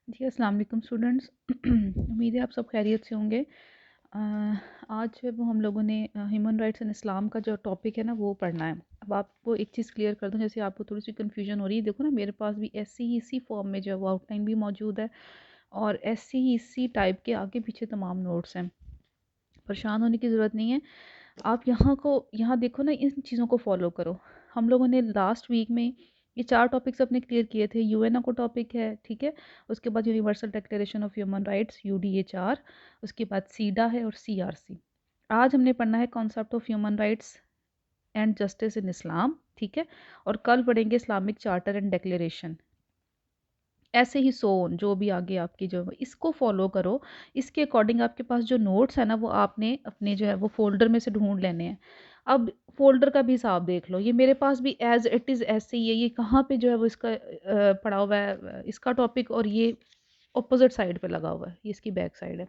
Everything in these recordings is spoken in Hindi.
जी अस्सलाम वालेकुम स्टूडेंट्स। उम्मीद है आप सब खैरियत से होंगे। आज जो है वो हम लोगों ने ह्यूमन राइट्स एंड इस्लाम का जो टॉपिक है ना वो पढ़ना है। अब आपको एक चीज़ क्लियर कर दूं, जैसे आपको थोड़ी सी कन्फ्यूजन हो रही है, देखो ना मेरे पास भी ऐसी ही इसी फॉर्म में जो है वो आउटलाइन भी मौजूद है और ऐसी ही इसी टाइप के आगे पीछे तमाम नोट्स हैं। परेशान होने की ज़रूरत नहीं है। आप यहाँ देखो ना, इन चीज़ों को फॉलो करो। हम लोगों ने लास्ट वीक में ये 4 टॉपिक्स अपने क्लियर किए थे। यूएनओ को टॉपिक है, ठीक है। उसके बाद universal declaration of human rights UDHR, उसके बाद सीडा है और सीआरसी। आज हमने पढ़ना है concept of human rights and justice in Islam, ठीक है। और कल पढ़ेंगे इस्लामिक चार्टर एंड डिक्लेरेशन। ऐसे ही सोन जो भी आगे आपकी जो इसको फॉलो करो। इसके अकॉर्डिंग आपके पास जो नोट्स है ना वो आपने अपने जो है वो फोल्डर में से ढूंढ लेने हैं। अब फोल्डर का भी हिसाब देख लो, ये मेरे पास भी एज इट इज़ ऐसे ही है। ये कहाँ पे जो है वो इसका पड़ा हुआ है, इसका टॉपिक, और ये अपोजिट साइड पे लगा हुआ है, ये इसकी बैक साइड है।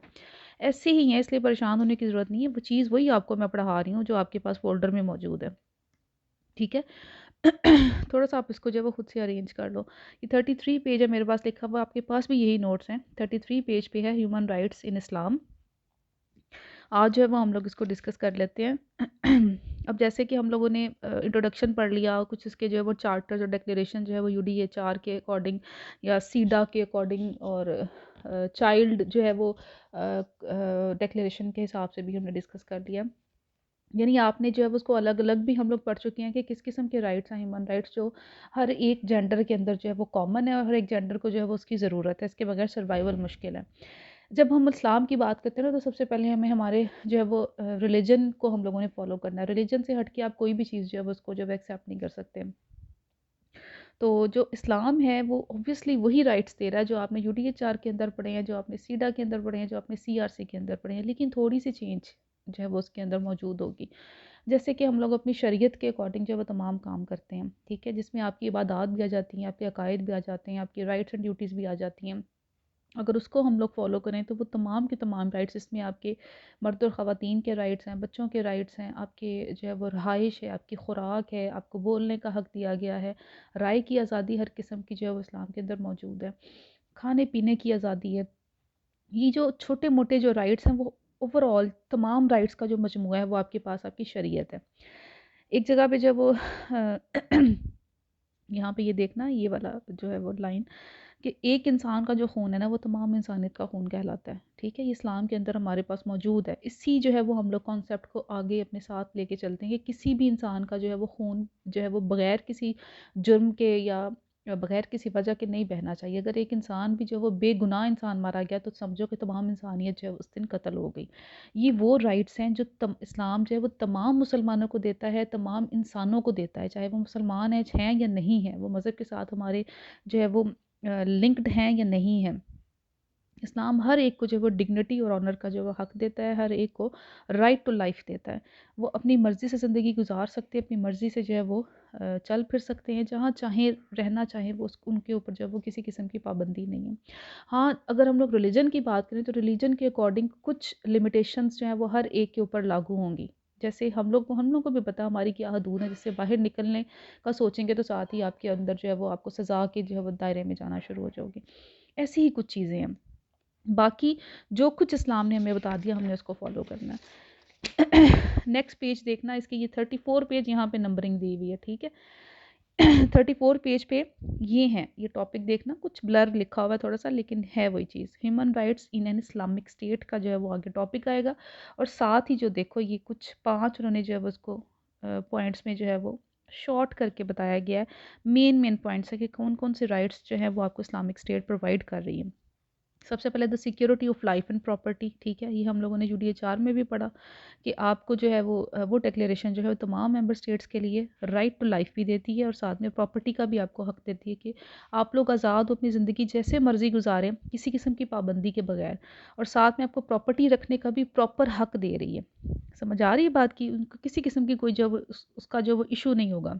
ऐसे ही है, इसलिए परेशान होने की ज़रूरत नहीं है। वो चीज़ वही आपको मैं पढ़ा रही हूँ जो आपके पास फोल्डर में मौजूद है, ठीक है। थोड़ा सा आप इसको जो है वो खुद से अरेंज कर लो। ये 33 पेज है मेरे पास लिखा हुआ, आपके पास भी यही नोट्स हैं। 33 पेज पे है ह्यूमन राइट्स इन इस्लाम। आज जो है वो हम लोग इसको डिस्कस कर लेते हैं। अब जैसे कि हम लोगों ने इंट्रोडक्शन पढ़ लिया, कुछ इसके जो है वो चार्टर्स और डिक्लेरेशन जो है वो यूडीएचआर के अकॉर्डिंग या सीडा के अकॉर्डिंग, और चाइल्ड जो है वो डिक्लेरेशन के हिसाब से भी हमने डिस्कस कर लिया। यानी आपने जो है वो उसको अलग अलग भी हम लोग पढ़ चुके हैं कि किस किस्म के राइट्स हैं, ह्यूमन राइट्स जो हर एक जेंडर के अंदर जो है वो कॉमन है और हर एक जेंडर को जो है वो उसकी ज़रूरत है, इसके बगैर सर्वाइवल मुश्किल है। जब हम इस्लाम की बात करते हैं ना, तो सबसे पहले हमें हमारे जो है वो रिलीजन को हम लोगों ने फॉलो करना है। रिलीजन से हट के आप कोई भी चीज़ जो है वो उसको जो है एक्सेप्ट नहीं कर सकते। तो जो इस्लाम है वो ऑब्वियसली वही राइट्स दे रहा है जो आपने यूडीएचआर के अंदर पढ़े हैं, जो आपने सीडा के अंदर पढ़े हैं, जो आपने सीआरसी के अंदर पढ़े हैं, लेकिन थोड़ी सी चेंज जो है वो उसके अंदर मौजूद होगी। जैसे कि हम लोग अपनी शरीयत के अकॉर्डिंग जो है वो तमाम काम करते हैं, ठीक है, जिसमें आपकी इबादत भी आ जाती हैं, आपके अकायद भी आ जाते हैं, आपकी राइट्स एंड ड्यूटीज़ भी आ जाती हैं। अगर उसको हम लोग फॉलो करें तो वो तमाम के तमाम राइट्स, इसमें आपके मर्द और ख़वातीन के राइट्स हैं, बच्चों के राइट्स हैं, आपके जो है वो रहाइश है, आपकी खुराक है, आपको बोलने का हक़ दिया गया है, राय की आज़ादी हर किस्म की जो है वो इस्लाम के अंदर मौजूद है, खाने पीने की आज़ादी है। ये जो छोटे मोटे जो राइट्स हैं वो ओवरऑल तमाम राइट्स का जो मजमूआ है वो आपके पास आपकी शरीयत है। एक जगह पे जब वो यहाँ पे ये देखना, ये वाला जो है वो लाइन, कि एक इंसान का जो खून है ना वो तमाम इंसानियत का खून कहलाता है, ठीक है। ये इस्लाम के अंदर हमारे पास मौजूद है। इसी जो है वो हम लोग कॉन्सेप्ट को आगे अपने साथ लेके चलते हैं कि किसी भी इंसान का जो है वो खून जो है वो बगैर किसी जुर्म के या बगैर किसी वजह के नहीं बहना चाहिए। अगर एक इंसान भी जो है वो बेगुनाह इंसान मारा गया तो समझो कि तमाम इंसानियत जो है उस दिन कत्ल हो गई। ये वो राइट्स हैं जो इस्लाम जो है वो तमाम मुसलमानों को देता है, तमाम इंसानों को देता है, चाहे वो मुसलमान हैं या नहीं हैं, वो मज़हब के साथ हमारे जो है वो लिंक्ड हैं या नहीं हैं। इस्लाम हर एक को जो है वो डिग्निटी और ऑनर का जो है वो हक़ देता है, हर एक को राइट टू लाइफ देता है। वो अपनी मर्ज़ी से ज़िंदगी गुजार सकते हैं, अपनी मर्ज़ी से जो है वो चल फिर सकते हैं, जहाँ चाहें रहना चाहें वो उनके ऊपर जो है वो किसी किस्म की पाबंदी नहीं है। हाँ, अगर हम लोग रिलीजन की बात करें तो रिलीजन के अकॉर्डिंग कुछ लिमिटेशंस जो हैं वो हर एक के ऊपर लागू होंगी। जैसे हम लोग को भी पता हमारी क्या हदूद है, जिससे बाहर निकलने का सोचेंगे तो साथ ही आपके अंदर जो है वो आपको सज़ा के जो है वो दायरे में जाना शुरू हो जाओगे। ऐसी ही कुछ चीज़ें हैं। बाकी जो कुछ इस्लाम ने हमें बता दिया हमने उसको फॉलो करना है। नेक्स्ट पेज देखना, इसके ये 34 पेज यहाँ पे नंबरिंग दी हुई है, ठीक है। 34 पेज पे ये हैं, ये टॉपिक देखना, कुछ ब्लर लिखा हुआ है थोड़ा सा, लेकिन है वही चीज़। Human rights in an Islamic state का जो है वो आगे टॉपिक आएगा। और साथ ही जो देखो ये कुछ 5 उन्होंने जो है वो उसको पॉइंट्स में जो है वो शॉर्ट करके बताया गया है। मेन पॉइंट्स है कि कौन कौन से राइट्स जो है वो आपको इस्लामिक स्टेट प्रोवाइड कर रही है। सबसे पहले the security of life and property, ठीक है। ये हम लोगों ने यूडीएचआर में भी पढ़ा कि आपको जो है वो डिक्लेरेशन जो है वो तमाम मेंबर स्टेट्स के लिए राइट टू लाइफ भी देती है और साथ में प्रॉपर्टी का भी आपको हक देती है कि आप लोग आज़ाद हो अपनी ज़िंदगी जैसे मर्जी गुजारें, किसी किस्म की पाबंदी के बगैर। और साथ में आपको प्रॉपर्टी रखने का भी प्रॉपर हक दे रही है। समझ आ रही है बात की, उनको किसी किस्म की कोई जो उसका जो वो इशू नहीं होगा।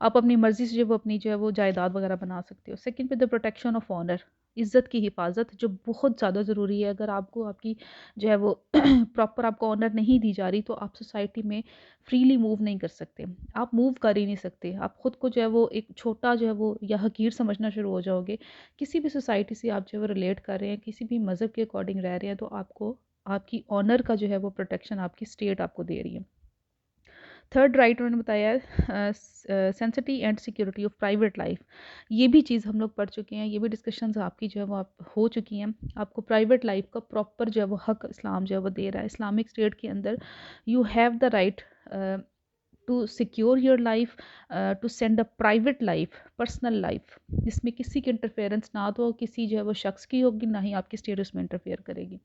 आप अपनी मर्जी से जो वो अपनी जो है वो जायदाद वगैरह बना सकते हो। सेकंड पे द प्रोटेक्शन ऑफ ऑनर, इज़्ज़त की हिफाजत जो बहुत ज़्यादा ज़रूरी है। अगर आपको आपकी जो है वो प्रॉपर आपको ऑनर नहीं दी जा रही तो आप सोसाइटी में फ्रीली मूव नहीं कर सकते। आप मूव कर ही नहीं सकते। आप खुद को जो है वो एक छोटा जो है वो या हकीर समझना शुरू हो जाओगे। किसी भी सोसाइटी से आप जो है वो रिलेट कर रहे हैं, किसी भी मज़हब के अकॉर्डिंग रह रहे हैं तो आपको आपकी ऑनर का जो है वो प्रोटेक्शन आपकी स्टेट आपको दे रही है। थर्ड राइट उन्होंने बताया है sanctity and security of private life. ये भी चीज़ हम लोग पढ़ चुके हैं, ये भी डिस्कशंस आपकी जो है वो आप हो चुकी हैं। आपको प्राइवेट लाइफ का प्रॉपर जो है वो हक इस्लाम जो है वो दे रहा है। इस्लामिक स्टेट के अंदर you have the right to secure your life, to send a private life, personal life, जिसमें किसी की इंटरफेरेंस ना तो किसी जो है वो शख्स की होगी, ना ही आपकी स्टेट उसमें इंटरफेयर करेगी।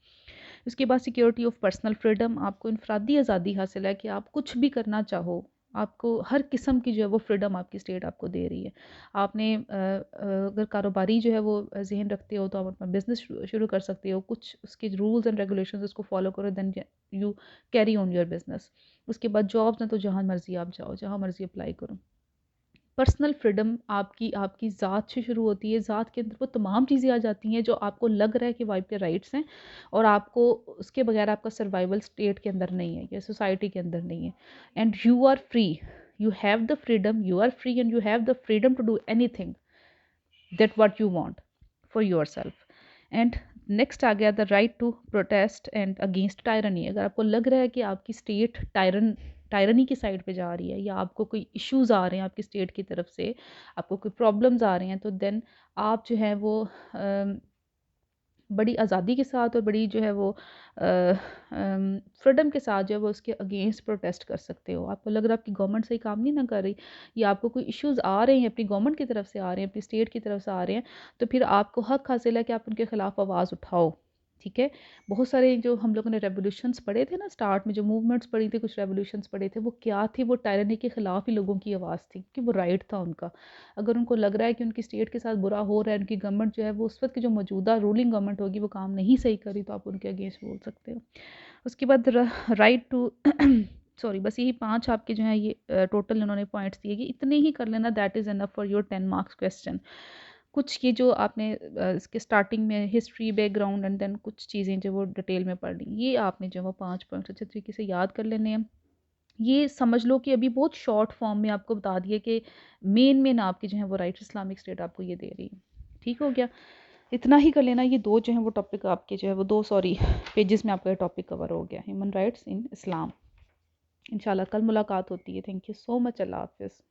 उसके बाद सिक्योरिटी ऑफ पर्सनल फ्रीडम, आपको इनफरादी आज़ादी हासिल है कि आप कुछ भी करना चाहो। आपको हर किस्म की जो है वो फ्रीडम आपकी स्टेट आपको दे रही है। आपने अगर कारोबारी जो है वो ज़हन रखते हो तो आप अपना बिज़नेस शुरू कर सकते हो। कुछ उसके रूल्स एंड रेगुलेशंस उसको फॉलो करो, then you carry on your business. उसके बाद जॉब्स हैं तो जहाँ मर्ज़ी आप जाओ, जहाँ मर्ज़ी अप्लाई करो। पर्सनल फ्रीडम आपकी आपकी ज़ात से शुरू होती है। ज़ात के अंदर वो तमाम चीज़ें आ जाती हैं जो आपको लग रहा है कि वो आपके राइट्स हैं और आपको उसके बगैर आपका सर्वाइवल स्टेट के अंदर नहीं है या सोसाइटी के अंदर नहीं है। And you are free, you have the freedom, you are free and you have the freedom to do anything that what you want for yourself. And next आ गया the right to protest and against tyranny. अगर आपको लग रहा है कि आपकी स्टेट टायरनी की साइड पे जा रही है या आपको कोई इश्यूज आ रहे हैं आपकी स्टेट की तरफ से, आपको कोई प्रॉब्लम्स आ रहे हैं, तो देन आप जो है वो बड़ी आज़ादी के साथ और बड़ी जो है वो फ्रीडम के साथ जो है वो उसके अगेंस्ट प्रोटेस्ट कर सकते हो। आपको लग रहा है आपकी गवर्नमेंट सही काम नहीं ना कर रही या आपको कोई इश्यूज़ आ रहे हैं अपनी गवर्नमेंट की तरफ से आ रहे हैं, अपनी स्टेट की तरफ से आ रहे हैं, तो फिर आपको हक हासिल है कि आप उनके खिलाफ आवाज़ उठाओ। ठीक है। बहुत सारे जो हम लोगों ने रेवोल्यूशंस पढ़े थे ना, स्टार्ट में जो मूवमेंट्स पढ़ी थी, कुछ रेवोल्यूशंस पढ़े थे, वो क्या थी? वो टायरनी के खिलाफ ही लोगों की आवाज़ थी कि वो राइट था उनका। अगर उनको लग रहा है कि उनकी स्टेट के साथ बुरा हो रहा है, उनकी गवर्नमेंट जो है वो उस वक्त की जो मौजूदा रूलिंग गवर्नमेंट होगी वो काम नहीं सही करी, तो आप उनके अगेंस्ट बोल सकते हो। उसके बाद राइट टू सॉरी, बस यही 5 आपके जो हैं ये टोटल इन्होंने पॉइंट्स दिए कि इतने ही कर लेना, that is enough for your 10 marks question. कुछ ये जो आपने इसके स्टार्टिंग में हिस्ट्री बैकग्राउंड एंड देन कुछ चीज़ें जो वो डिटेल में पढ़ ली, ये आपने जो वो 5 पॉइंट्स अच्छे तरीके से याद कर लेने हैं। ये समझ लो कि अभी बहुत शॉर्ट फॉर्म में आपको बता दिए कि मेन आपके जो है वो राइट इस्लामिक स्टेट आपको ये दे रही है। ठीक हो गया? इतना ही कर लेना। ये 2 जो हैं वो टॉपिक आपके जो है वो 2 सॉरी पेजेस में आपका ये टॉपिक कवर हो गया, ह्यूमन राइट्स इन इस्लाम। इंशाल्लाह कल मुलाकात होती है। Thank you so much. अल्लाह हाफ़िज़।